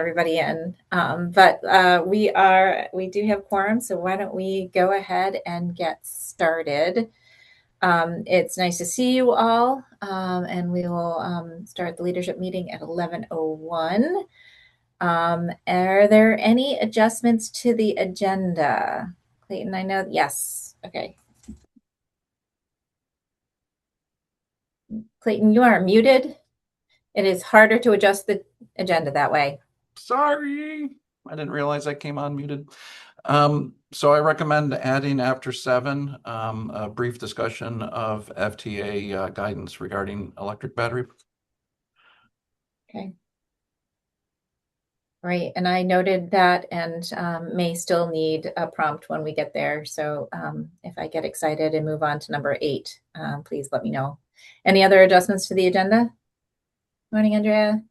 everybody in. We do have quorum, so why don't we go ahead and get started? It's nice to see you all, and we will start the leadership meeting at 11:01. Are there any adjustments to the agenda? Clayton, I know, yes. Okay. Clayton, you are muted. It is harder to adjust the agenda that way. Sorry, I didn't realize I came on muted. So I recommend adding after 7, a brief discussion of FTA guidance regarding electric battery. Okay. Right, and I noted that and may still need a prompt when we get there. So if I get excited and move on to number 8, please let me know. Any other adjustments to the agenda? Morning, Andrea.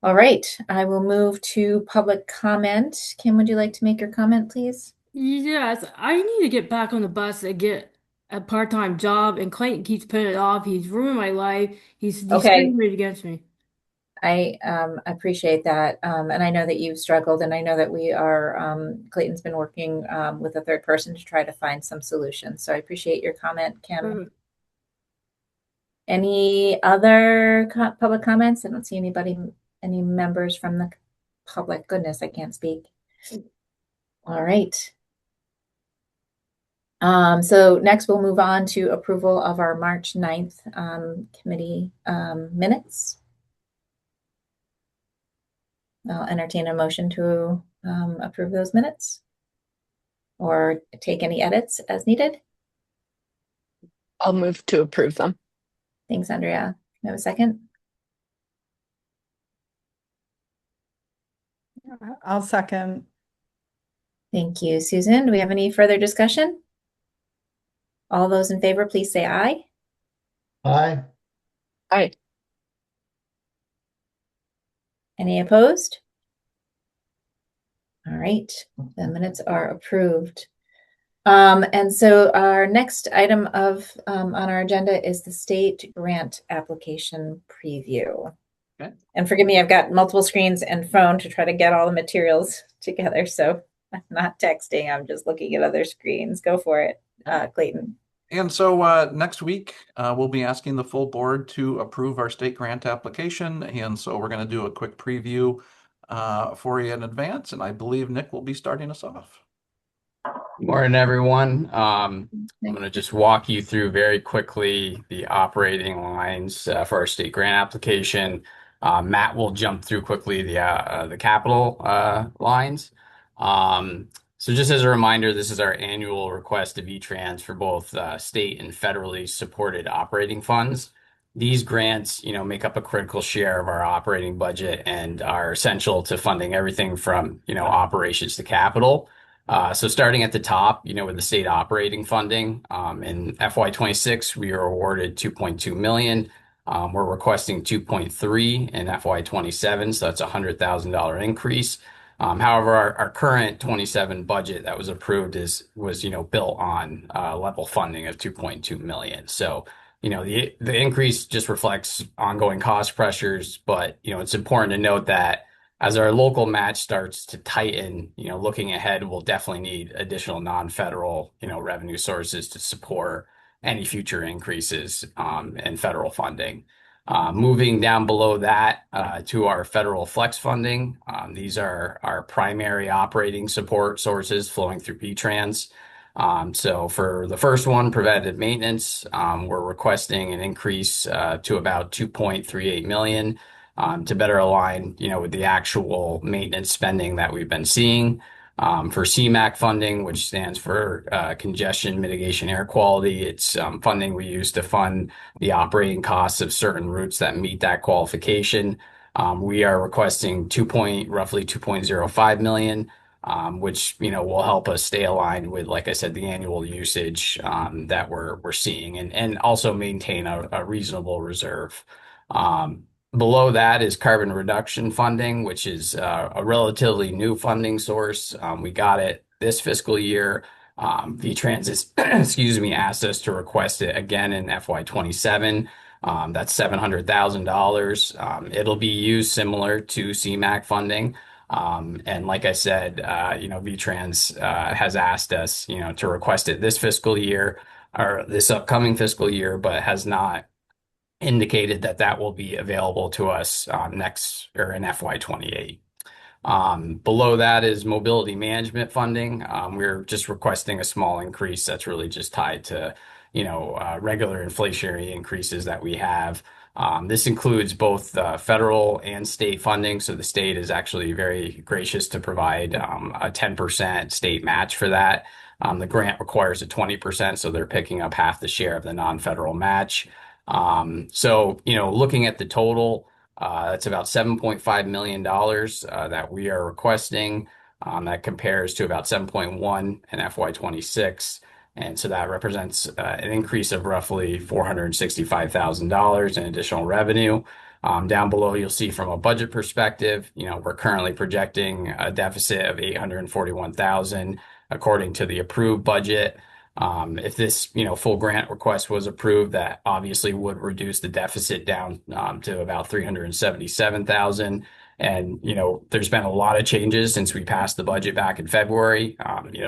All right, I will move to public comment. Kim, would you like to make your comment, please? Yes, I need to get back on the bus and get a part-time job, and Clayton keeps putting it off. He's ruined my life. He's Okay, discriminated against me. I appreciate that. And I know that you've struggled, and I know that we are, Clayton's been working with a third person to try to find some solutions. So I appreciate your comment, Kim. Any other public comments? I don't see anybody, any members from the public. Goodness, I can't speak. All right. So next we'll move on to approval of our March 9th committee minutes. I'll entertain a motion to approve those minutes or take any edits as needed. I'll move to approve them. Thanks, Andrea. Can I have a second? I'll second. Thank you, Susan. Do we have any further discussion? All those in favor, please say aye. Aye. Aye. Any opposed? All right, the minutes are approved. And so our next item of on our agenda is the state grant application preview. Okay. And forgive me, I've got multiple screens and phone to try to get all the materials together. So I'm not texting, I'm just looking at other screens. Go for it, Clayton. And so next week, we'll be asking the full board to approve our state grant application. And so we're going to do a quick preview for you in advance. And I believe Nick will be starting us off. Morning, everyone. I'm going to just walk you through very quickly the operating lines for our state grant application. Matt will jump through quickly the capital lines. So just as a reminder, this is our annual request of E-Trans for both state and federally supported operating funds. These grants, make up a critical share of our operating budget and are essential to funding everything from, operations to capital. So starting at the top, with the state operating funding, in FY26, we were awarded $2.2 million. We're requesting 2.3 in FY27, so that's a $100,000 increase. However, our current 27 budget that was approved was built on level funding of 2.2 million. So the increase just reflects ongoing cost pressures, but it's important to note that as our local match starts to tighten, looking ahead, we'll definitely need additional non-federal revenue sources to support any future increases in federal funding. Moving down below that to our federal flex funding, these are our primary operating support sources flowing through B-Trans. So for the first one, preventative maintenance, we're requesting an increase to about 2.38 million to better align, with the actual maintenance spending that we've been seeing. For CMAQ funding, which stands for Congestion Mitigation Air Quality, it's funding we use to fund the operating costs of certain routes that meet that qualification. We are requesting roughly 2.05 million, which will help us stay aligned with, like I said, the annual usage that we're seeing, and also maintain a reasonable reserve. Below that is carbon reduction funding, which is a relatively new funding source. We got it this fiscal year. V-Trans asked us to request it again in FY27. That's $700,000. It'll be used similar to CMAQ funding. And like I said, VTrans has asked us, to request it this fiscal year or this upcoming fiscal year, but has not indicated that that will be available to us next or in FY28. Below that is mobility management funding. We're just requesting a small increase that's really just tied to, regular inflationary increases that we have. This includes both federal and state funding. So the state is actually very gracious to provide a 10% state match for that. The grant requires a 20%, so they're picking up half the share of the non-federal match. Looking at the total, that's about $7.5 million that we are requesting. That compares to about 7.1 in FY26. And so that represents an increase of roughly $465,000 in additional revenue. Down below, you'll see from a budget perspective, we're currently projecting a deficit of $841,000 according to the approved budget. If this, full grant request was approved, that obviously would reduce the deficit down to about $377,000. And, there's been a lot of changes since we passed the budget back in February.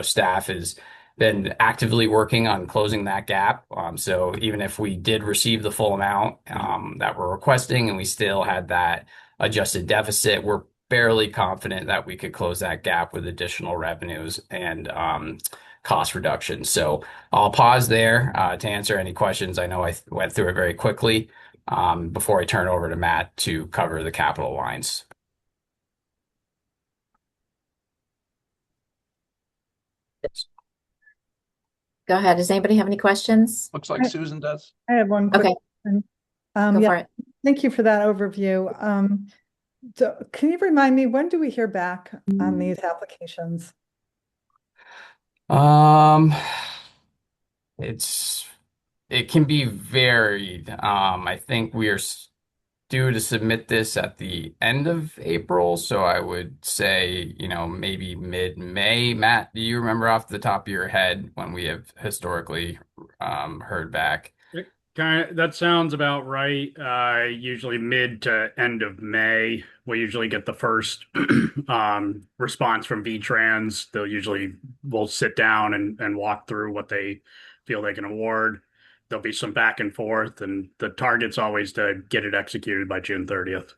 Staff has been actively working on closing that gap. So even if we did receive the full amount that we're requesting and we still had that adjusted deficit, we're fairly confident that we could close that gap with additional revenues and cost reduction. So I'll pause there to answer any questions. I know I went through it very quickly before I turn over to Matt to cover the capital lines. Go ahead. Does anybody have any questions? Looks like Susan does. I have one quick Okay. question. Go for it. Thank you for that overview. So can you remind me, when do we hear back on these applications? It can be varied. I think we are due to submit this at the end of April, so I would say, maybe mid-May. Matt, do you remember off the top of your head when we have historically heard back? That sounds about right. Usually mid to end of May, we usually get the first response from VTrans. We'll sit down and walk through what they feel they can award. There'll be some back and forth, and the target's always to get it executed by June 30th.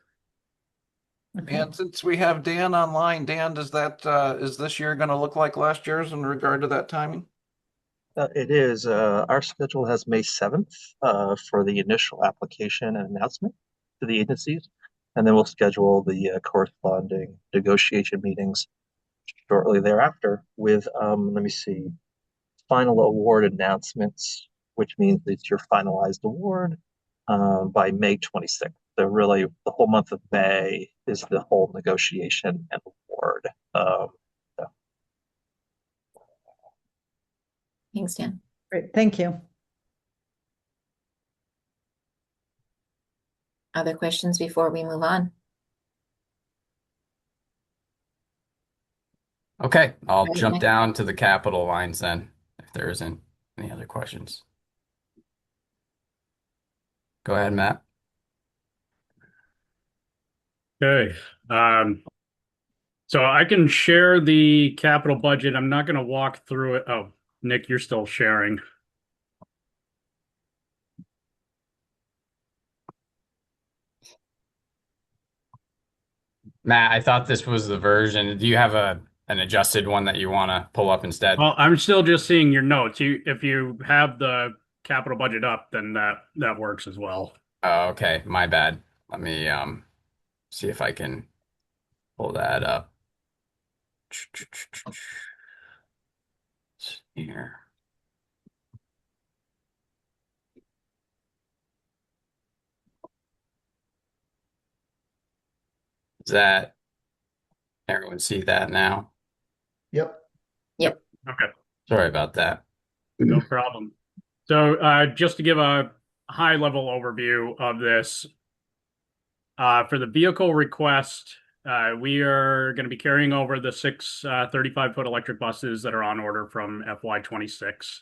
Okay. And since we have Dan online, Dan, is this year going to look like last year's in regard to that timing? It is. Our schedule has May 7th for the initial application and announcement to the agencies. And then we'll schedule the corresponding negotiation meetings shortly thereafter with, final award announcements, which means it's your finalized award by May 26th. So really, the whole month of May is the whole negotiation and award. Thanks, Dan. Great, thank you. Other questions before we move on? Okay, I'll Right, jump Mike. down to the capital lines then, if there isn't any other questions. Go ahead, Matt. Okay. So I can share the capital budget. I'm not going to walk through it. Oh, Nick, you're still sharing. Matt, I thought this was the version. Do you have an adjusted one that you want to pull up instead? Well, I'm still just seeing your notes. If you have the capital budget up, then that works as well. Oh, okay, my bad. Let me see if I can pull that up. Here. Does that everyone see that now? Yep. Okay. Sorry about that. No problem. So just to give a high-level overview of this, for the vehicle request, we are going to be carrying over the 6 35-foot electric buses that are on order from FY26.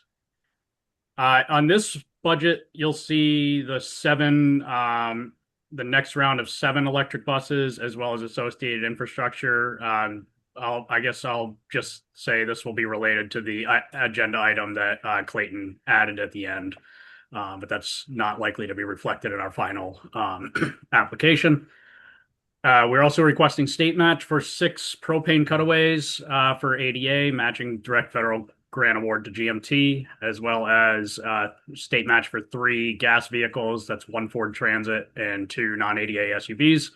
On this budget, you'll see the next round of 7 electric buses as well as associated infrastructure. I guess I'll just say this will be related to the agenda item that Clayton added at the end, but that's not likely to be reflected in our final application. We're also requesting state match for 6 propane cutaways for ADA, matching direct federal grant award to GMT, as well as state match for 3 gas vehicles. That's 1 Ford Transit and 2 non-ADA SUVs.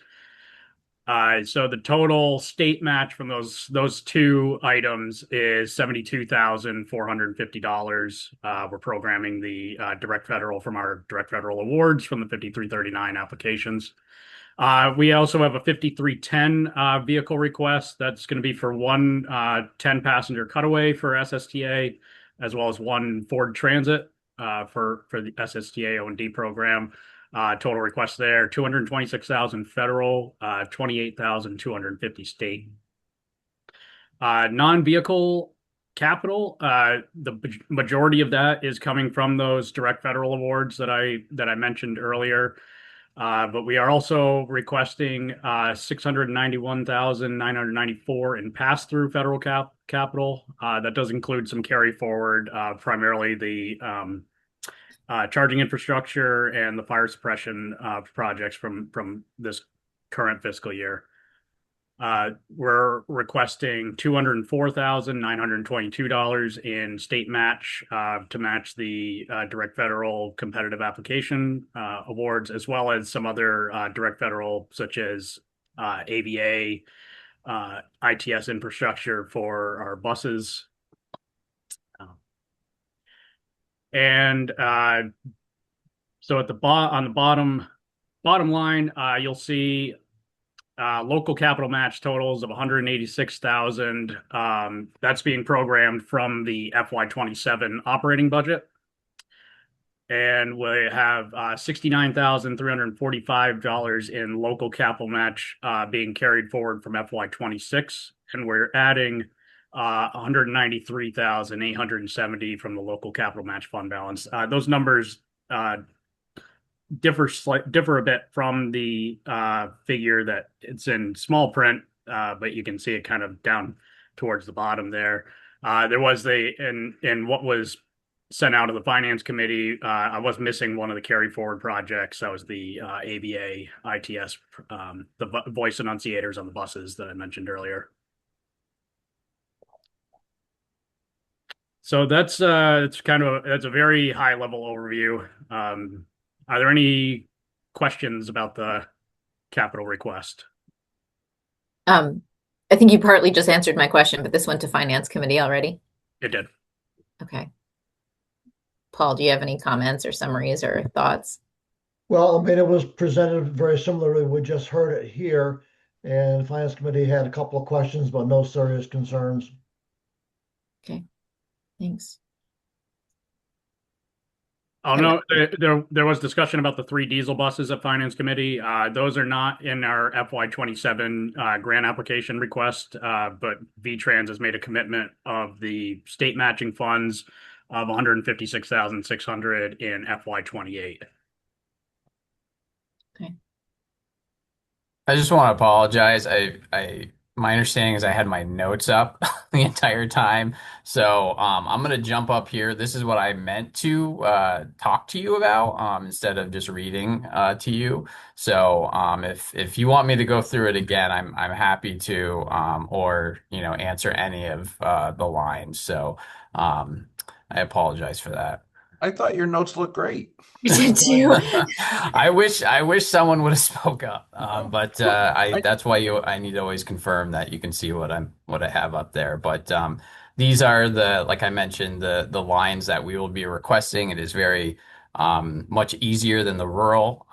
So the total state match from those 2 items is $72,450. We're programming the direct federal from our direct federal awards from the 5339 applications. We also have a 5310 vehicle request that's going to be for 1 10-passenger cutaway for SSTA, as well as 1 Ford Transit for the SSTA O&D program. Total request there, $226,000 federal, $28,250 state. Non-vehicle capital, the majority of that is coming from those direct federal awards that I mentioned earlier. But we are also requesting $691,994 in pass-through federal capital. That does include some carry forward, primarily the charging infrastructure and the fire suppression projects from this current fiscal year. We're requesting $204,922 in state match to match the direct federal competitive application awards, as well as some other direct federal, such as AVA, ITS infrastructure for our buses. And so at on the bottom line, you'll see local capital match totals of $186,000. That's being programmed from the FY27 operating budget. And we have $69,345 in local capital match being carried forward from FY26. And we're adding $193,870 from the local capital match fund balance. Those numbers differ a bit from the figure that it's in small print, but you can see it kind of down towards the bottom there. There was in what was sent out of the finance committee, I was missing one of the carry forward projects. That was the ABA ITS, the voice enunciators on the buses that I mentioned earlier. So that's a very high level overview. Are there any questions about the capital request? I think you partly just answered my question, but this went to Finance Committee already. It did. Okay. Paul, do you have any comments or summaries or thoughts? Well, I mean, it was presented very similarly. We just heard it here, and the Finance Committee had a couple of questions, but no serious concerns. Okay, thanks. Oh, no, there was discussion about the 3 diesel buses at Finance Committee. Those are not in our FY27 grant application request, but VTrans has made a commitment of the state matching funds of $156,600 in FY28. Okay. I just want to apologize. My understanding is I had my notes up the entire time. So I'm going to jump up here. This is what I meant to talk to you about instead of just reading to you. So if you want me to go through it again, I'm happy to, or answer any of the lines. So I apologize for that. I thought your notes looked great. Did you? I wish someone would have spoke up. But that's why I need to always confirm that you can see what I have up there. But these are like I mentioned, the lines that we will be requesting. It is very much easier than the rural.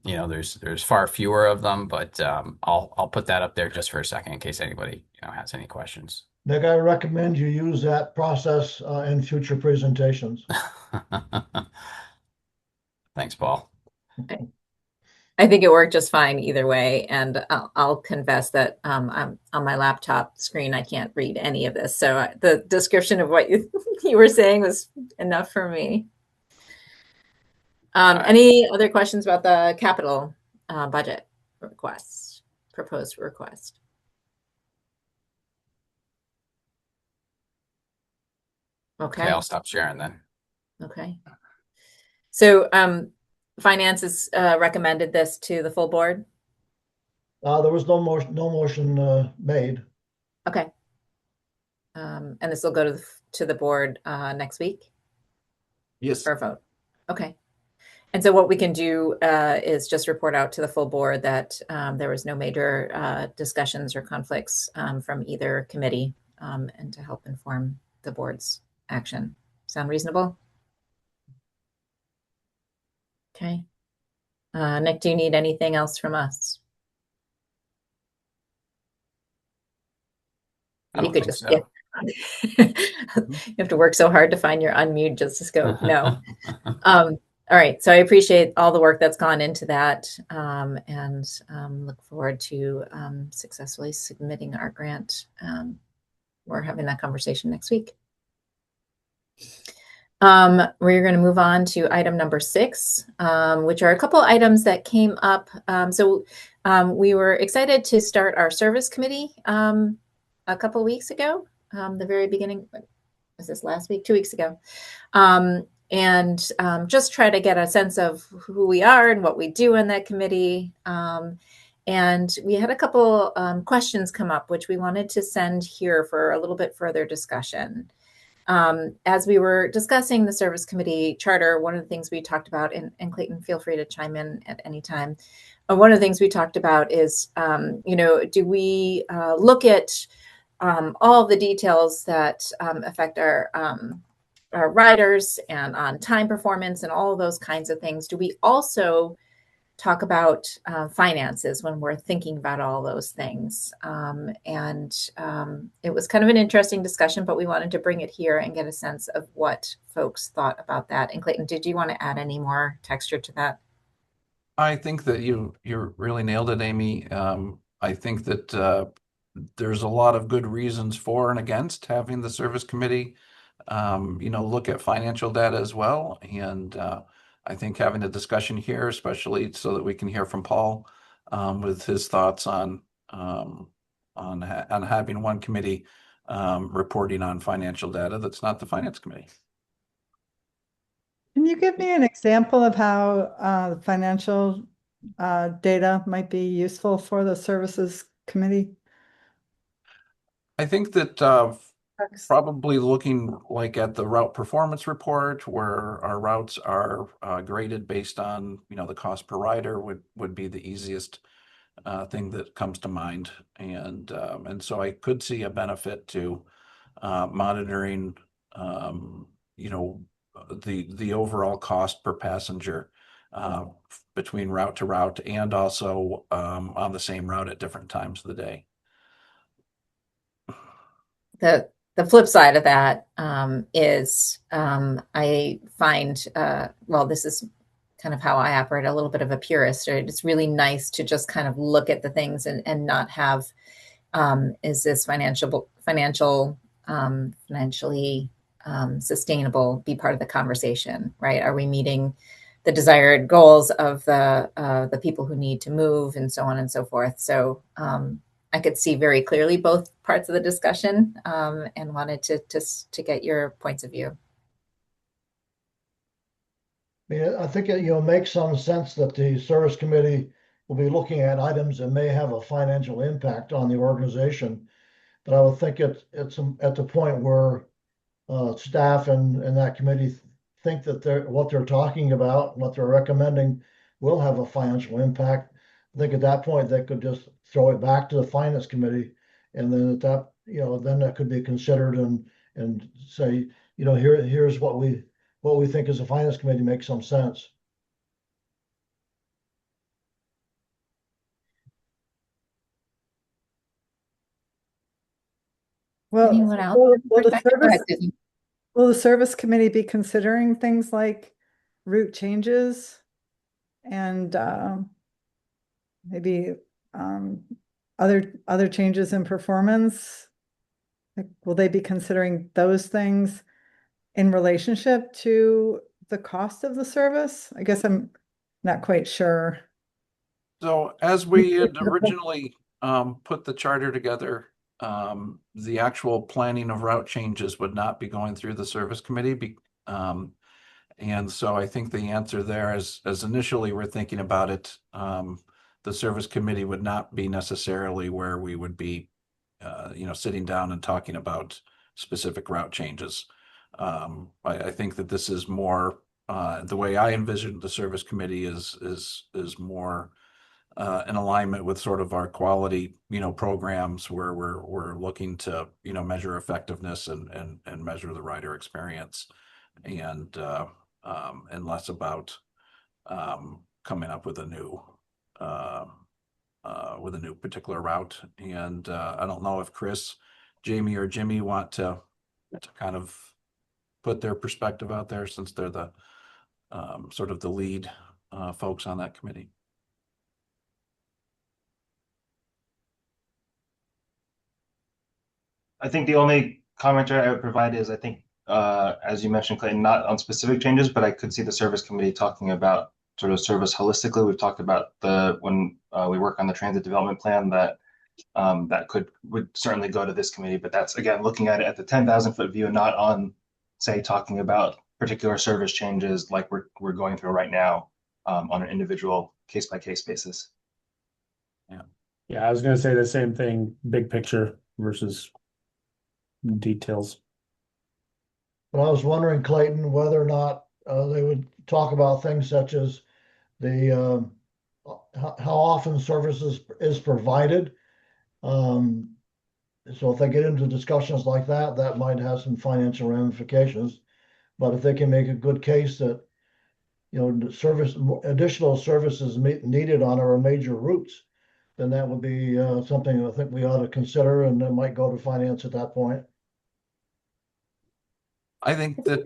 There's far fewer of them, but I'll put that up there just for a second in case anybody has any questions. Nick, I recommend you use that process in future presentations. Thanks, Paul. I I think it worked just fine either way. And I'll confess that I'm on my laptop screen. I can't read any of this. So the description of what you were saying was enough for me. Any other questions about the capital budget request, proposed request? Okay. Okay, I'll stop sharing then. Okay. So finance has recommended this to the full board. There was no motion made. Okay. And this will go to the board next week Yes. for a vote. Okay. And so what we can do is just report out to the full board that there was no major discussions or conflicts from either committee and to help inform the board's action. Sound reasonable? Okay. Nick, do you need anything else from us? I don't You could think just, so. yeah. You have to work so hard to find your unmute just to go, no. All right, so I appreciate all the work that's gone into that and look forward to successfully submitting our grant. We're having that conversation next week. We're going to move on to item number 6, which are a couple items that came up. We were excited to start our service committee a couple weeks ago, the very beginning. Was this last week? 2 weeks ago. And just try to get a sense of who we are and what we do in that committee. And we had a couple questions come up, which we wanted to send here for a little bit further discussion. As we were discussing the service committee charter, one of the things we talked about, and Clayton, feel free to chime in at any time. One of the things we talked about is, do we look at all the details that affect our riders and on time performance and all of those kinds of things? Do we also talk about finances when we're thinking about all those things? It was kind of an interesting discussion, but we wanted to bring it here and get a sense of what folks thought about that. And Clayton, did you want to add any more texture to that? I think that you really nailed it, Amy. I think that there's a lot of good reasons for and against having the service committee, look at financial data as well. And I think having a discussion here, especially so that we can hear from Paul with his thoughts on having one committee reporting on financial data that's not the finance committee. Can you give me an example of how financial data might be useful for the services committee? I think that probably looking like at the route performance report, where our routes are graded based on the cost per rider would be the easiest thing that comes to mind, and so I could see a benefit to monitoring the overall cost per passenger between route to route and also on the same route at different times of the day. The flip side of that is I find, this is kind of how I operate, a little bit of a purist. Right? It's really nice to just kind of look at the things and not have, is this financially sustainable, be part of the conversation, right? Are we meeting the desired goals of the people who need to move and so on and so forth? So I could see very clearly both parts of the discussion and wanted to get your points of view. I think it makes some sense that the service committee will be looking at items that may have a financial impact on the organization. But I would think it's at the point where staff and that committee think that what they're talking about, what they're recommending will have a financial impact. I think at that point they could just throw it back to the finance committee, and then then that could be considered and say, here's what we think as a finance committee makes some sense. Well, anyone else? Will the service committee be considering things like route changes and maybe other changes in performance? Like, will they be considering those things in relationship to the cost of the service? I guess I'm not quite sure. So as we had originally put the charter together, the actual planning of route changes would not be going through the service committee. And so I think the answer there is, as initially we're thinking about it, the service committee would not be necessarily where we would be, sitting down and talking about specific route changes. I think that this is more, the way I envision the service committee is more in alignment with sort of our quality, programs where we're looking to, measure effectiveness and measure the rider experience, and less about coming up with a new particular route. And I don't know if Chris, Jamie, or Jimmy want to kind of put their perspective out there, since they're the sort of the lead folks on that committee. I think the only commentary I would provide is, I think, as you mentioned, Clayton, not on specific changes, but I could see the service committee talking about sort of service holistically. We've talked about when we work on the transit development plan, that would certainly go to this committee, but that's, again, looking at it at the 10,000-foot view and not on, say, talking about particular service changes like we're going through right now, on an individual case-by-case basis. Yeah, I was going to say the same thing, big picture versus details. But I was wondering, Clayton, whether or not they would talk about things such as the how often services is provided. So if they get into discussions like that, that might have some financial ramifications. But if they can make a good case that, additional services needed on our major routes, then that would be something I think we ought to consider, and that might go to finance at that point. I think that,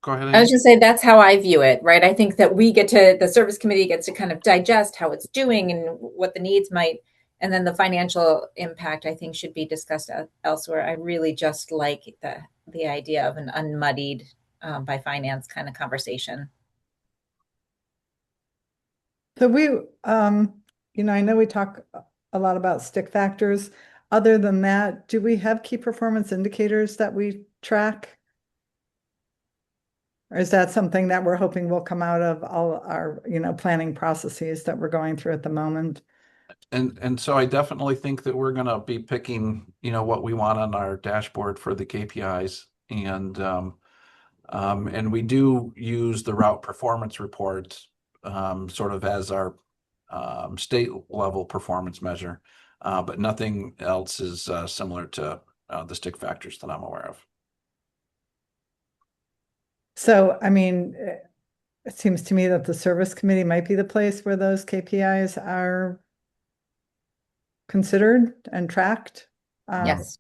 go ahead. I was just saying that's how I view it, right? I think that the service committee gets to kind of digest how it's doing and what the needs might, and then the financial impact, I think, should be discussed elsewhere. I really just like the idea of an unmuddied by finance kind of conversation. So I know we talk a lot about stick factors. Other than that, do we have key performance indicators that we track? Or is that something that we're hoping will come out of all our, planning processes that we're going through at the moment? And so I definitely think that we're going to be picking, what we want on our dashboard for the KPIs. And we do use the route performance report sort of as our state level performance measure, but nothing else is similar to the stick factors that I'm aware of. So, it seems to me that the service committee might be the place where those KPIs are considered and tracked. Yes.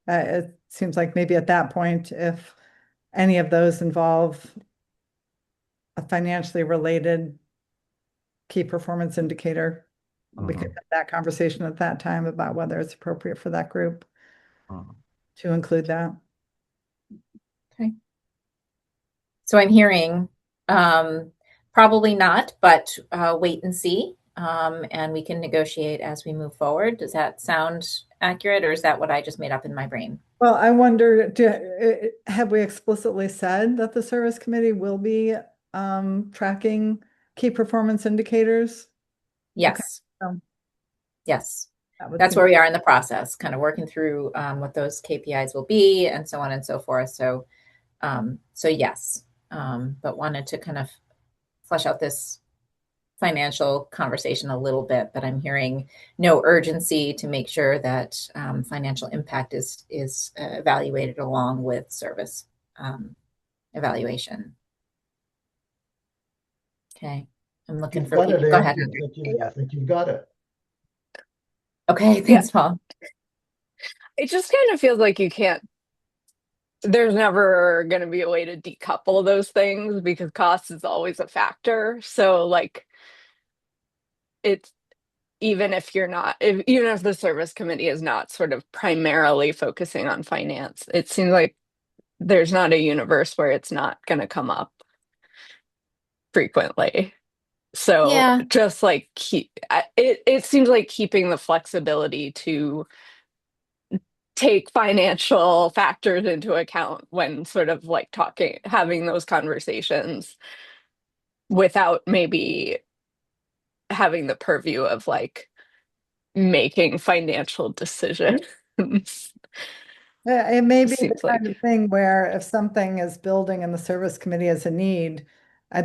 It seems like maybe at that point, if any of those involve a financially related key performance indicator, we could have that conversation at that time about whether it's appropriate for that group to include that. Okay. So I'm hearing probably not, but wait and see. And we can negotiate as we move forward. Does that sound accurate, or is that what I just made up in my brain? Well, I wonder, have we explicitly said that the service committee will be tracking key performance indicators? Yes. Okay. Yes. That's where we are in the process, kind of working through what those KPIs will be and so on and so forth. So yes, but wanted to kind of flesh out this financial conversation a little bit, but I'm hearing no urgency to make sure that financial impact is evaluated along with service evaluation. Okay, I'm looking for people. Go ahead. I think you've got it. Okay, thanks, Paul. It just kind of feels like there's never going to be a way to decouple those things because cost is always a factor. So it's even if even if the service committee is not sort of primarily focusing on finance, it seems like there's not a universe where it's not going to come up frequently. So Yeah. just like it seems like keeping the flexibility to take financial factors into account when sort of like having those conversations without maybe having the purview of like making financial decisions. It may be the Seems kind like of thing where if something is building and the service committee has a need,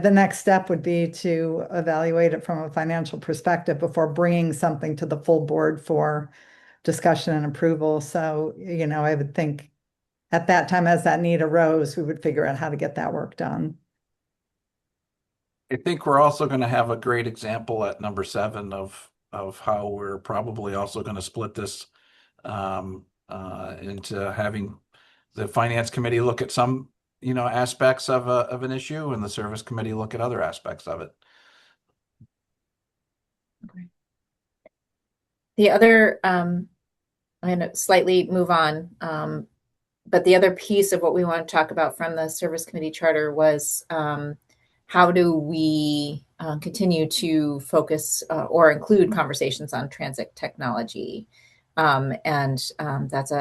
the next step would be to evaluate it from a financial perspective before bringing something to the full board for discussion and approval. So, I would think at that time, as that need arose, we would figure out how to get that work done. I think we're also going to have a great example at number 7 of how we're probably also going to split this into having the finance committee look at some aspects of an issue and the service committee look at other aspects of it. Okay. The other, I'm going to slightly move on, but the other piece of what we want to talk about from the service committee charter was how do we continue to focus or include conversations on transit technology? And that's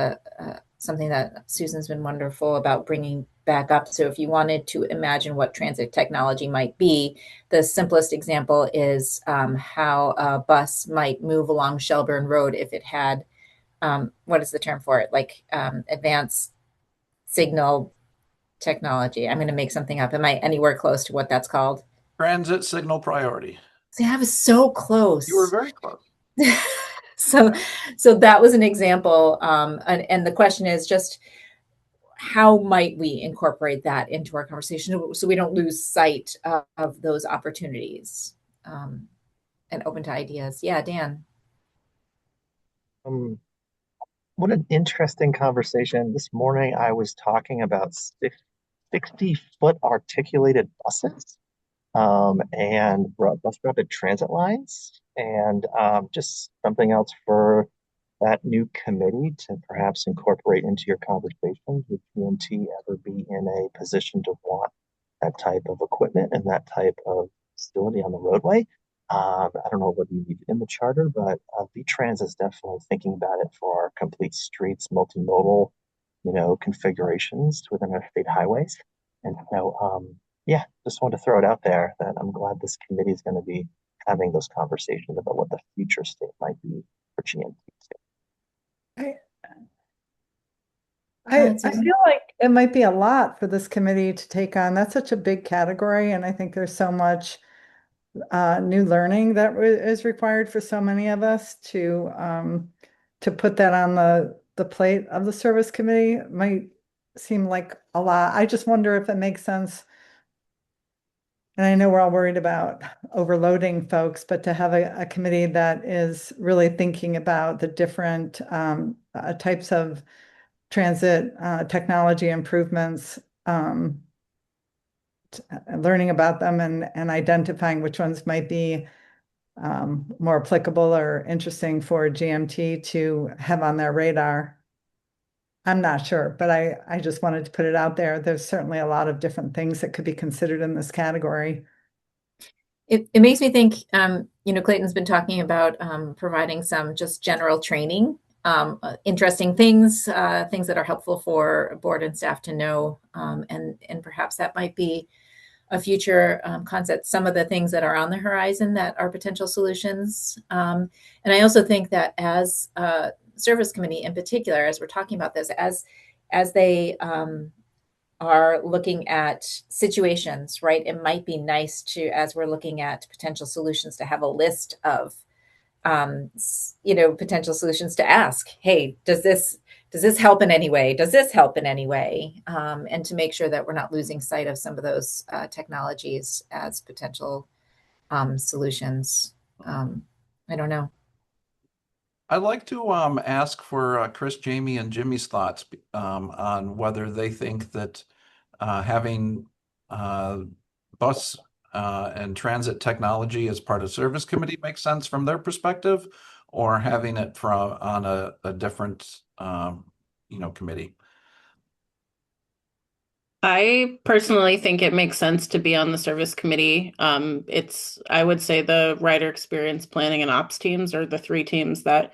something that Susan's been wonderful about bringing back up. So if you wanted to imagine what transit technology might be, the simplest example is how a bus might move along Shelburne Road if it had, what is the term for it? Like advanced signal technology. I'm going to make something up. Am I anywhere close to what that's called? Transit signal priority. See, I was so close. You were very close. So that was an example. And the question is just how might we incorporate that into our conversation so we don't lose sight of those opportunities and open to ideas. Yeah, Dan. What an interesting conversation. This morning I was talking about 60-foot articulated buses and bus rapid transit lines, and just something else for that new committee to perhaps incorporate into your conversations. Would GMT ever be in a position to want that type of equipment and that type of facility on the roadway? I don't know what you need in the charter, but VTrans is definitely thinking about it for our complete streets, multimodal, configurations within our state highways. And so, yeah, just wanted to throw it out there that I'm glad this committee is going to be having those conversations about what the future state might be for GMT. I feel like it might be a lot for this committee to take on. That's such a big category, and I think there's so much new learning that is required for so many of us to put that on the plate of the service committee. It might seem like a lot. I just wonder if it makes sense. And I know we're all worried about overloading folks, but to have a committee that is really thinking about the different types of transit technology improvements, learning about them and identifying which ones might be more applicable or interesting for GMT to have on their radar. I'm not sure, but I just wanted to put it out there. There's certainly a lot of different things that could be considered in this category. It makes me think, Clayton's been talking about providing some just general training, interesting things that are helpful for board and staff to know, and perhaps that might be a future concept. Some of the things that are on the horizon that are potential solutions, and I also think that as a service committee in particular, as we're talking about this, as they are looking at situations, right? It might be nice to, as we're looking at potential solutions, to have a list of, potential solutions to ask. Hey, does this help in any way? Does this help in any way? And to make sure that we're not losing sight of some of those technologies as potential solutions. I don't know. I'd like to ask for Chris, Jamie, and Jimmy's thoughts on whether they think that having bus and transit technology as part of service committee makes sense from their perspective, or having it on a different, committee. I personally think it makes sense to be on the service committee. I would say the rider experience planning and ops teams are the three teams that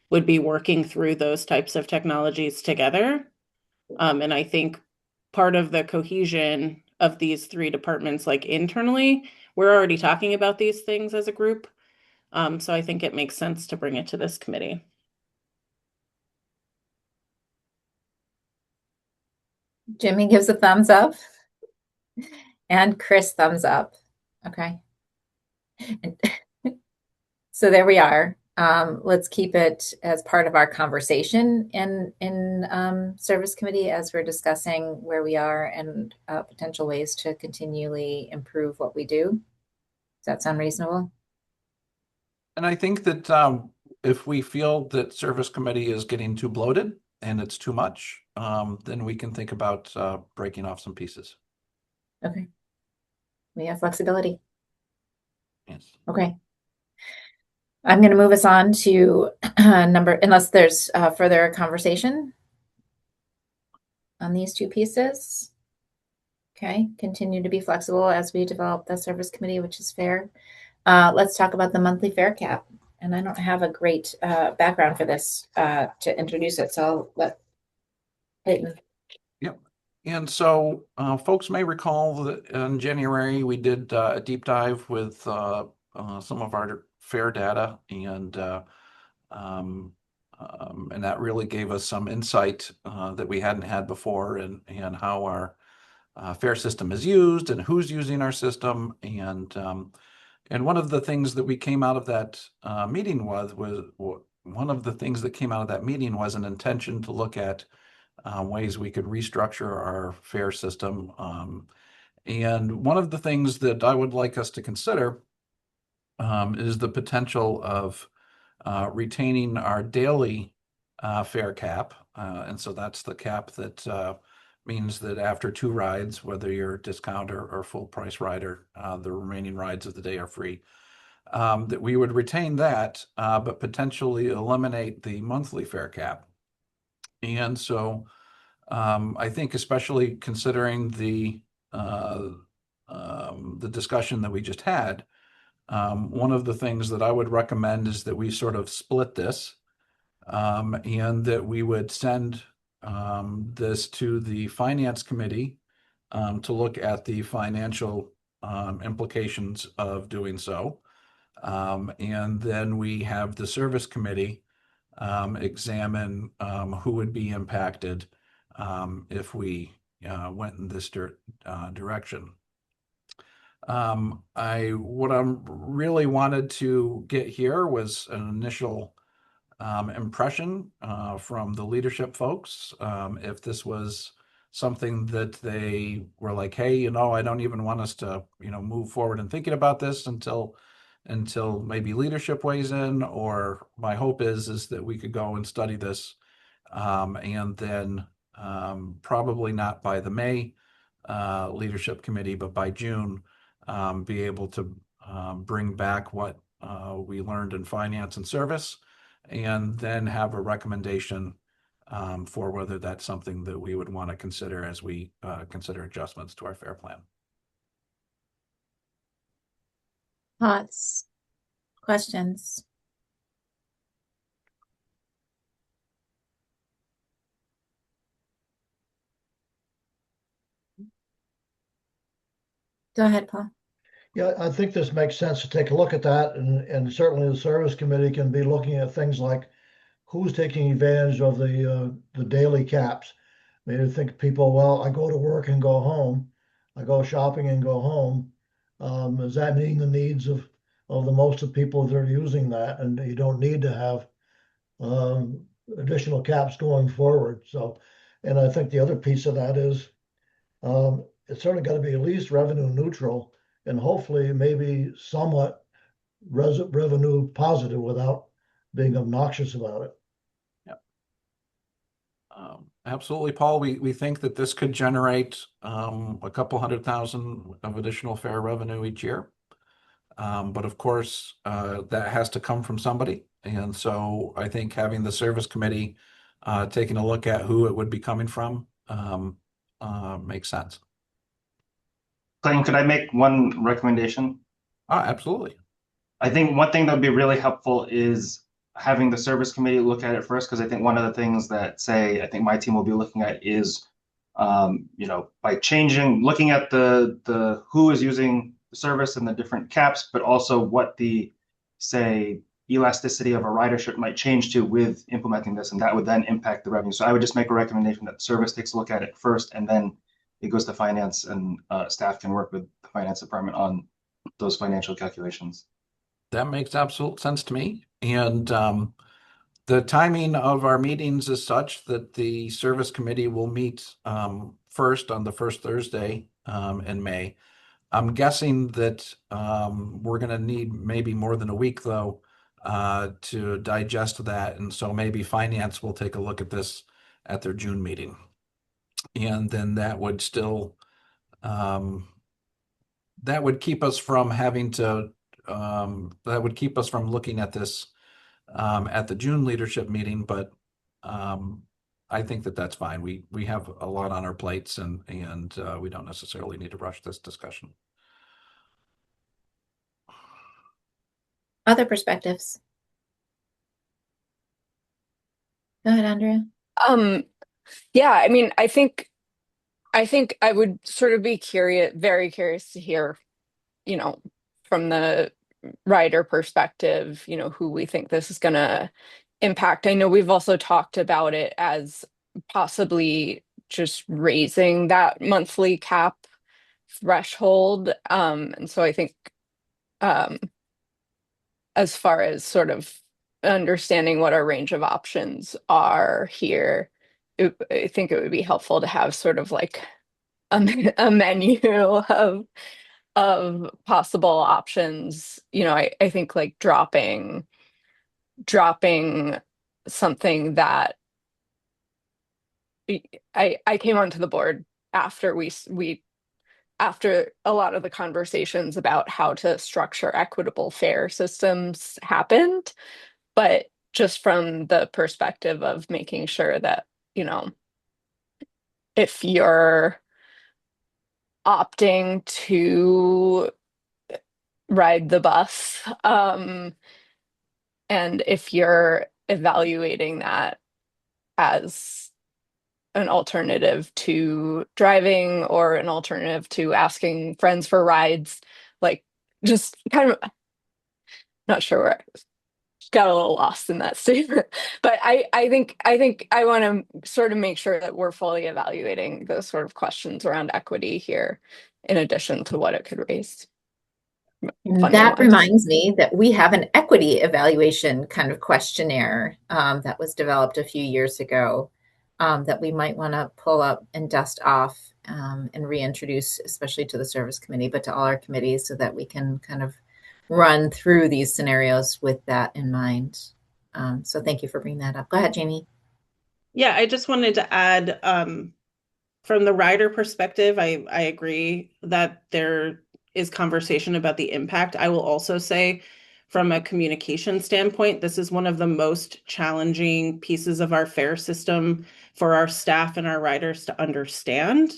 would be working through those types of technologies together. And I think part of the cohesion of these three departments, like internally, we're already talking about these things as a group. So I think it makes sense to bring it to this committee. Jimmy gives a thumbs up and Chris thumbs up. Okay. So there we are. Let's keep it as part of our conversation in service committee as we're discussing where we are and potential ways to continually improve what we do. Does that sound reasonable? And I think that if we feel that service committee is getting too bloated and it's too much, then we can think about breaking off some pieces. Okay. We have flexibility. Yes. Okay. I'm going to move us on to unless there's further conversation on these two pieces. Okay, continue to be flexible as we develop the service committee, which is fair. Let's talk about the monthly fare cap. And I don't have a great background for this to introduce it, so I'll let Clayton. Yep. And so folks may recall that in January we did a deep dive with some of our fare data, and that really gave us some insight that we hadn't had before, and how our fare system is used and who's using our system. And one of the things that we came out of that meeting was an intention to look at ways we could restructure our fare system. And one of the things that I would like us to consider is the potential of retaining our daily fare cap. And so that's the cap that means that after 2 rides, whether you're discount or full price rider, the remaining rides of the day are free. That we would retain that, but potentially eliminate the monthly fare cap. And so I think, especially considering the discussion that we just had, one of the things that I would recommend is that we sort of split this, and that we would send this to the finance committee to look at the financial implications of doing so. And then we have the service committee examine who would be impacted if we went in this direction. What I really wanted to get here was an initial impression from the leadership folks. If this was something that they were like, hey, I don't even want us to, move forward and thinking about this until maybe leadership weighs in, or my hope is that we could go and study this, and then probably not by the May leadership committee, but by June, be able to bring back what we learned in finance and service, and then have a recommendation for whether that's something that we would want to consider as we consider adjustments to our fare plan. Thoughts, questions? Go ahead, Paul. Yeah, I think this makes sense to take a look at that, and certainly the service committee can be looking at things like who's taking advantage of the daily caps. Maybe think people, well, I go to work and go home, I go shopping and go home. Is that meeting the needs of the most of people that are using that? And you don't need to have additional caps going forward. So, and I think the other piece of that is it's sort of got to be at least revenue neutral, and hopefully maybe somewhat revenue positive without being obnoxious about it. Yep. Absolutely, Paul. We think that this could generate a couple 100,000 of additional fare revenue each year. But of course, that has to come from somebody. And so I think having the service committee taking a look at who it would be coming from makes sense. Clayton, could I make one recommendation? Absolutely. I think one thing that would be really helpful is having the service committee look at it first, because I think one of the things that I think my team will be looking at is, by looking at the who is using the service and the different caps, but also what the, say, elasticity of a ridership might change to with implementing this, and that would then impact the revenue. So I would just make a recommendation that the service takes a look at it first, and then it goes to finance, and staff can work with the finance department on those financial calculations. That makes absolute sense to me. And the timing of our meetings is such that the service committee will meet first on the first Thursday in May. I'm guessing that we're going to need maybe more than a week, though, to digest that. And so maybe finance will take a look at this at their June meeting. And then that would still, that would keep us from having to, that would keep us from looking at this at the June leadership meeting. But I think that that's fine. We have a lot on our plates, and we don't necessarily need to rush this discussion. Other perspectives? Go ahead, Andrea. Yeah, I mean, I think I would sort of be very curious to hear, from the rider perspective, who we think this is going to impact. I know we've also talked about it as possibly just raising that monthly cap threshold. And so I think as far as sort of understanding what our range of options are here, I think it would be helpful to have sort of like a menu of possible options. I think like dropping something that I came onto the board after after a lot of the conversations about how to structure equitable fare systems happened, but just from the perspective of making sure that, if you're opting to ride the bus, and if you're evaluating that as an alternative to driving or an alternative to asking friends for rides, like just kind of not sure where I got a little lost in that statement. But I think I want to sort of make sure that we're fully evaluating those sort of questions around equity here, in addition to what it could raise. That reminds me that we have an equity evaluation kind of questionnaire that was developed a few years ago that we might want to pull up and dust off and reintroduce, especially to the service committee, but to all our committees, so that we can kind of run through these scenarios with that in mind. So thank you for bringing that up. Go ahead, Jamie. Yeah, I just wanted to add, from the rider perspective, I agree that there is conversation about the impact. I will also say, from a communication standpoint, this is one of the most challenging pieces of our fare system for our staff and our riders to understand.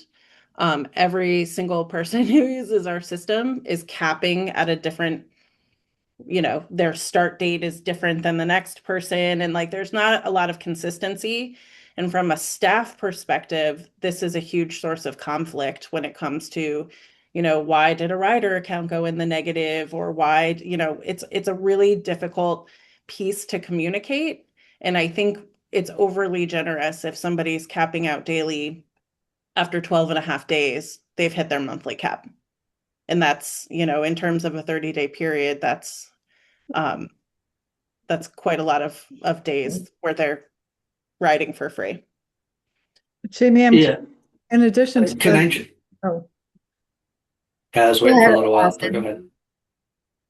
Every single person who uses our system is capping at a different, their start date is different than the next person. And like, there's not a lot of consistency. And from a staff perspective, this is a huge source of conflict when it comes to, why did a rider account go in the negative, or why, it's a really difficult piece to communicate. And I think it's overly generous if somebody's capping out daily after 12 and a half days, they've hit their monthly cap. And that's, in terms of a 30-day period, that's quite a lot of days where they're riding for free. Jamie, Yeah. in addition to Can I was waiting for a little while, but go ahead.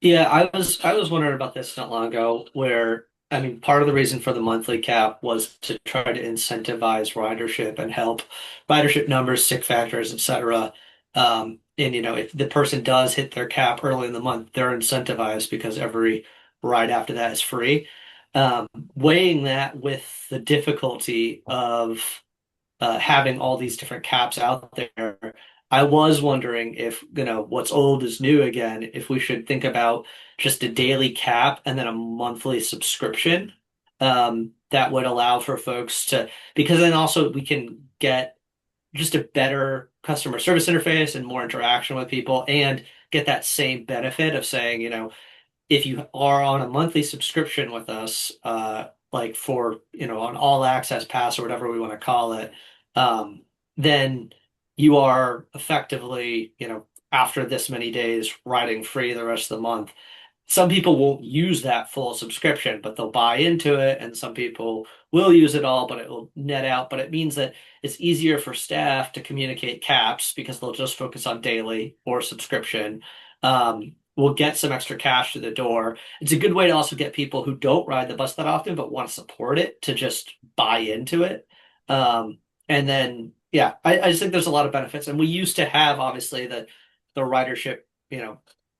Yeah, I was wondering about this not long ago, where I mean, part of the reason for the monthly cap was to try to incentivize ridership and help ridership numbers, sick factors, et cetera. And if the person does hit their cap early in the month, they're incentivized because every ride after that is free. Weighing that with the difficulty of having all these different caps out there, I was wondering if, what's old is new again, if we should think about just a daily cap and then a monthly subscription that would allow for folks to, because then also we can get just a better customer service interface and more interaction with people and get that same benefit of saying, if you are on a monthly subscription with us, like for, an all access pass or whatever we want to call it, then you are effectively, after this many days riding free the rest of the month. Some people won't use that full subscription, but they'll buy into it, and some people will use it all, but it will net out. But it means that it's easier for staff to communicate caps because they'll just focus on daily or subscription. We'll get some extra cash to the door. It's a good way to also get people who don't ride the bus that often but want to support it to just buy into it. And then, yeah, I just think there's a lot of benefits. And we used to have, obviously, the ridership,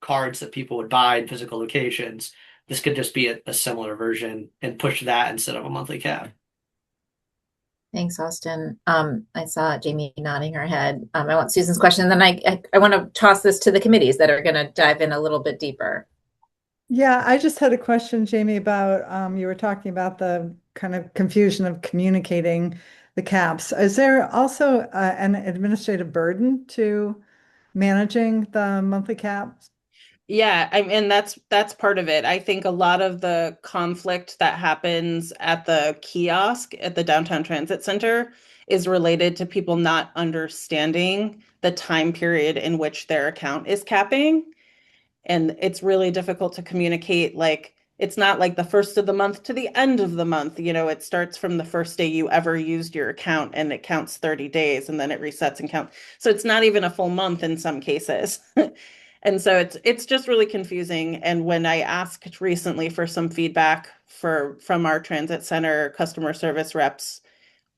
cards that people would buy in physical locations. This could just be a similar version and push that instead of a monthly cap. Thanks, Austin. I saw Jamie nodding her head. I want Susan's question, and then I want to toss this to the committees that are going to dive in a little bit deeper. Yeah, I just had a question, Jamie, about you were talking about the kind of confusion of communicating the caps. Is there also an administrative burden to managing the monthly caps? Yeah, and that's part of it. I think a lot of the conflict that happens at the kiosk at the downtown transit center is related to people not understanding the time period in which their account is capping. And it's really difficult to communicate, like it's not like the first of the month to the end of the month. It starts from the first day you ever used your account and it counts 30 days and then it resets and counts. So it's not even a full month in some cases. And so it's just really confusing. And when I asked recently for some feedback from our transit center customer service reps,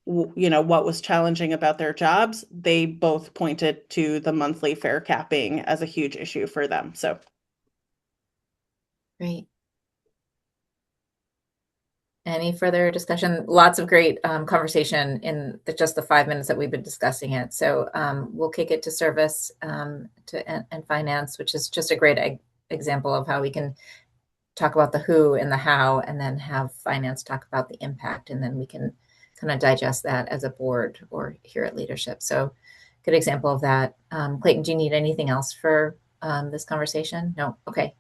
what was challenging about their jobs, they both pointed to the monthly fare capping as a huge issue for them. So great. Any further discussion? Lots of great conversation in just the 5 minutes that we've been discussing it. So we'll kick it to service and finance, which is just a great example of how we can talk about the who and the how, and then have finance talk about the impact, and then we can kind of digest that as a board or here at leadership. So good example of that. Clayton, do you need anything else for this conversation? No? Okay.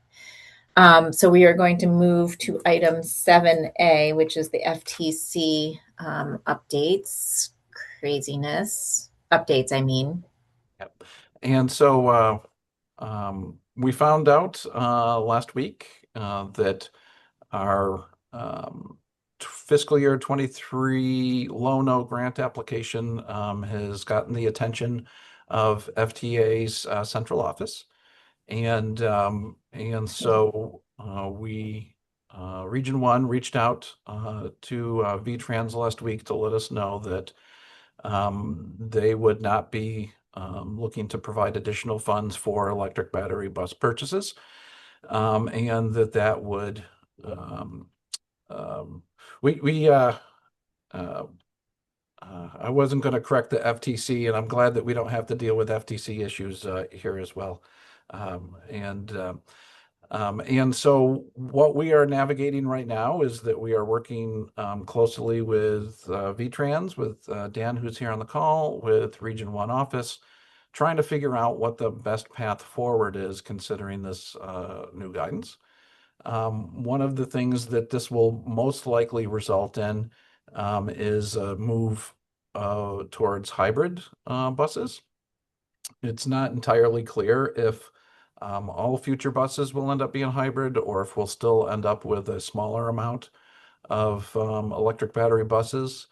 So we are going to move to item 7A, which is the FTC updates, updates, I mean. Yep. And so we found out last week that our fiscal year 23 Low-No grant application has gotten the attention of FTA's central office. And so we Region 1 reached out to VTrans last week to let us know that they would not be looking to provide additional funds for electric battery bus purchases, and that would I wasn't going to correct the FTC, and I'm glad that we don't have to deal with FTC issues here as well. And so what we are navigating right now is that we are working closely with VTrans, with Dan, who's here on the call, with Region 1 office, trying to figure out what the best path forward is considering this new guidance. One of the things that this will most likely result in is a move towards hybrid buses. It's not entirely clear if all future buses will end up being hybrid, or if we'll still end up with a smaller amount of electric battery buses.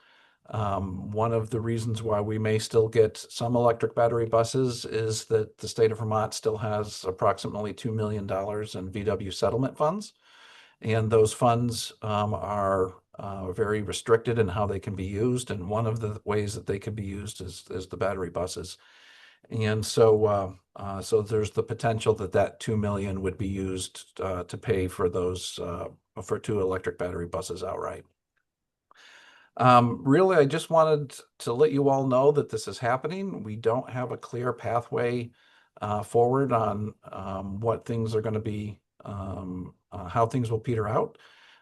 One of the reasons why we may still get some electric battery buses is that the state of Vermont still has approximately $2 million in VW settlement funds. And those funds are very restricted in how they can be used. And one of the ways that they can be used is the battery buses. And so so there's the potential that that 2 million would be used to pay for those for 2 electric battery buses outright. Really, I just wanted to let you all know that this is happening. We don't have a clear pathway forward on what things are going to be, how things will peter out.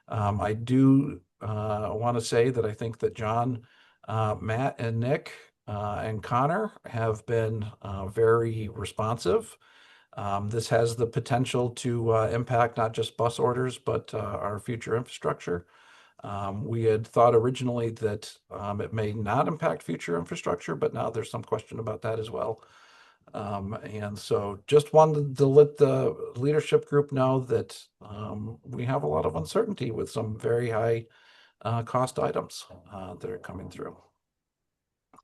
I do want to say that I think that John, Matt, and Nick and Connor have been very responsive. This has the potential to impact not just bus orders, but our future infrastructure. We had thought originally that it may not impact future infrastructure, but now there's some question about that as well. And so just wanted to let the leadership group know that we have a lot of uncertainty with some very high cost items that are coming through.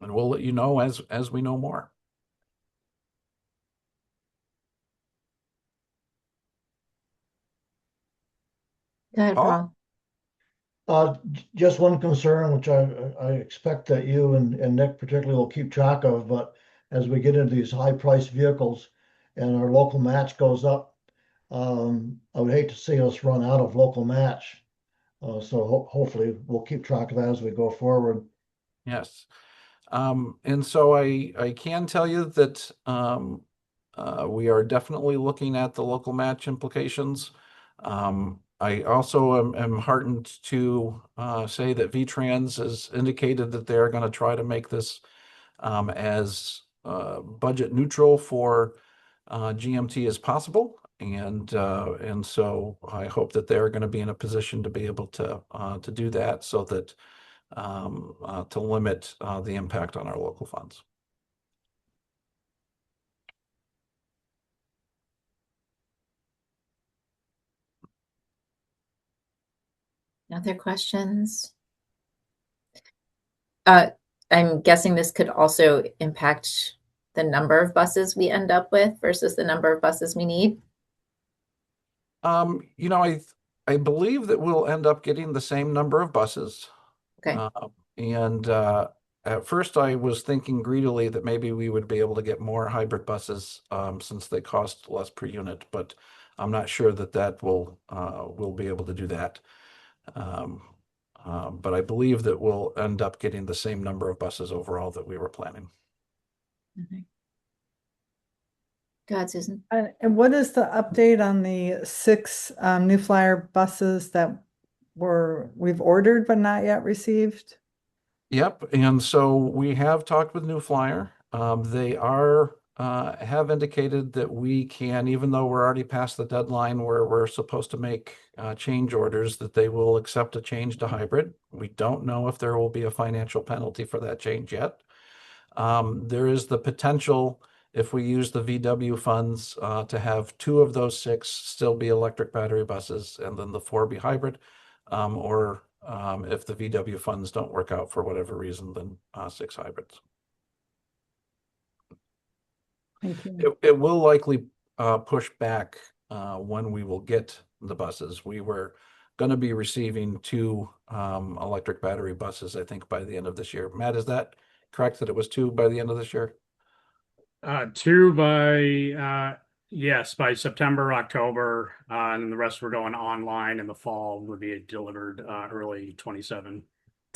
And we'll let you know as we know more. Go ahead, Paul? Paul. Just one concern, which I expect that you and Nick particularly will keep track of, but as we get into these high-priced vehicles and our local match goes up, I would hate to see us run out of local match. So hopefully we'll keep track of that as we go forward. Yes. And so I can tell you that we are definitely looking at the local match implications. I also am heartened to say that VTrans has indicated that they're going to try to make this as budget neutral for GMT as possible. And so I hope that they're going to be in a position to be able to do that, so that to limit the impact on our local funds. Other questions? I'm guessing this could also impact the number of buses we end up with versus the number of buses we need. You know, I believe that we'll end up getting the same number of buses. Okay. And at first I was thinking greedily that maybe we would be able to get more hybrid buses since they cost less per unit, but I'm not sure that we'll be able to do that. But I believe that we'll end up getting the same number of buses overall that we were planning. Okay. Go ahead, Susan. And what is the update on the 6 New Flyer buses that we've ordered but not yet received? Yep, and so we have talked with New Flyer. They have indicated that we can, even though we're already past the deadline where we're supposed to make change orders, that they will accept a change to hybrid. We don't know if there will be a financial penalty for that change yet. There is the potential, if we use the VW funds, to have 2 of those 6 still be electric battery buses and then the 4 be hybrid, or if the VW funds don't work out for whatever reason, then 6 hybrids. Thank you. It will likely push back when we will get the buses. We were going to be receiving 2 electric battery buses, I think, by the end of this year. Matt, is that correct, that it was 2 by the end of this year? 2 by yes, by September, October, and the rest were going online in the fall, would be delivered early 27.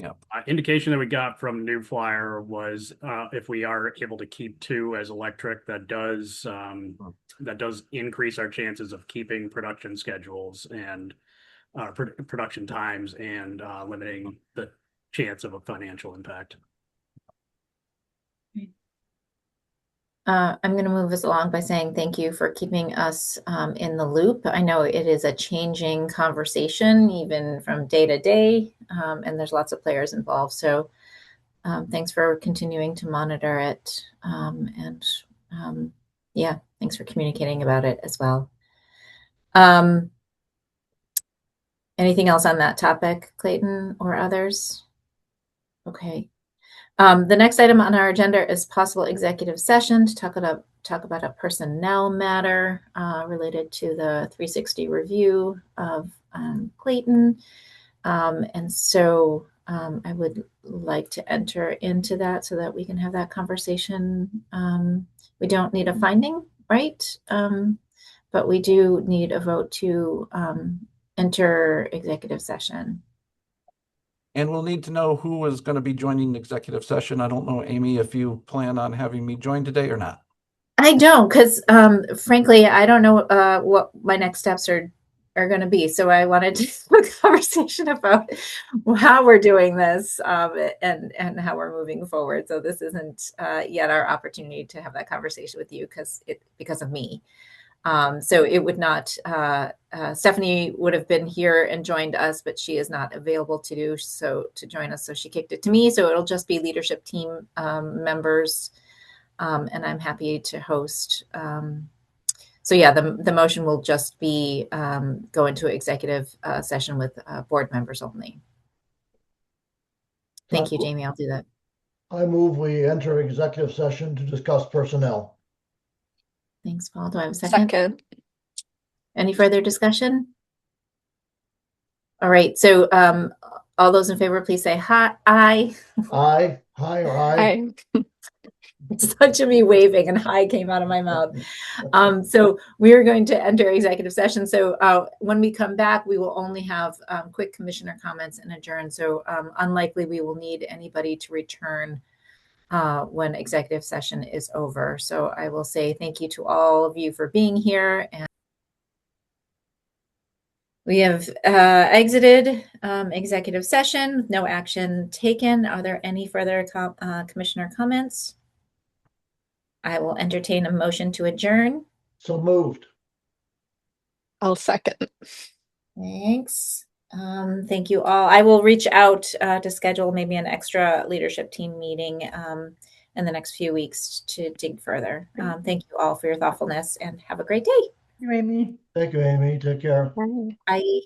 Yeah. Indication that we got from New Flyer was if we are able to keep 2 as electric, that does increase our chances of keeping production schedules and production times and limiting the chance of a financial impact. I'm going to move us along by saying thank you for keeping us in the loop. I know it is a changing conversation, even from day to day, and there's lots of players involved. So thanks for continuing to monitor it. Yeah, thanks for communicating about it as well. Anything else on that topic, Clayton or others? Okay. The next item on our agenda is possible executive session to talk about a personnel matter related to the 360 review of Clayton. And so I would like to enter into that so that we can have that conversation. We don't need a finding, right? But we do need a vote to enter executive session. And we'll need to know who is going to be joining the executive session. I don't know, Amy, if you plan on having me join today or not. I don't, because frankly, I don't know what my next steps are going to be. So I wanted to have a conversation about how we're doing this and how we're moving forward. So this isn't yet our opportunity to have that conversation with you because of me. So it would not, Stephanie would have been here and joined us, but she is not available to join us. So she kicked it to me. So it'll just be leadership team members. And I'm happy to host. So yeah, the motion will just be go into executive session with board members only. Thank you, Jamie. I'll do that. I move we enter executive session to discuss personnel. Thanks, Paul. Do I have a second? Second. Any further discussion? All right. So all those in favor, please say hi. Aye. Aye. Hi or aye. Aye. Such a me waving and hi came out of my mouth. So we are going to enter executive session. So when we come back, we will only have quick commissioner comments and adjourn. So unlikely we will need anybody to return when executive session is over. So I will say thank you to all of you for being here. And we have exited executive session with no action taken. Are there any further commissioner comments? I will entertain a motion to adjourn. So moved. I'll second. Thanks. Thank you all. I will reach out to schedule maybe an extra leadership team meeting in the next few weeks to dig further. Thank you all for your thoughtfulness and have a great day. Amy. Thank you, Amy. Take care. Bye. Bye.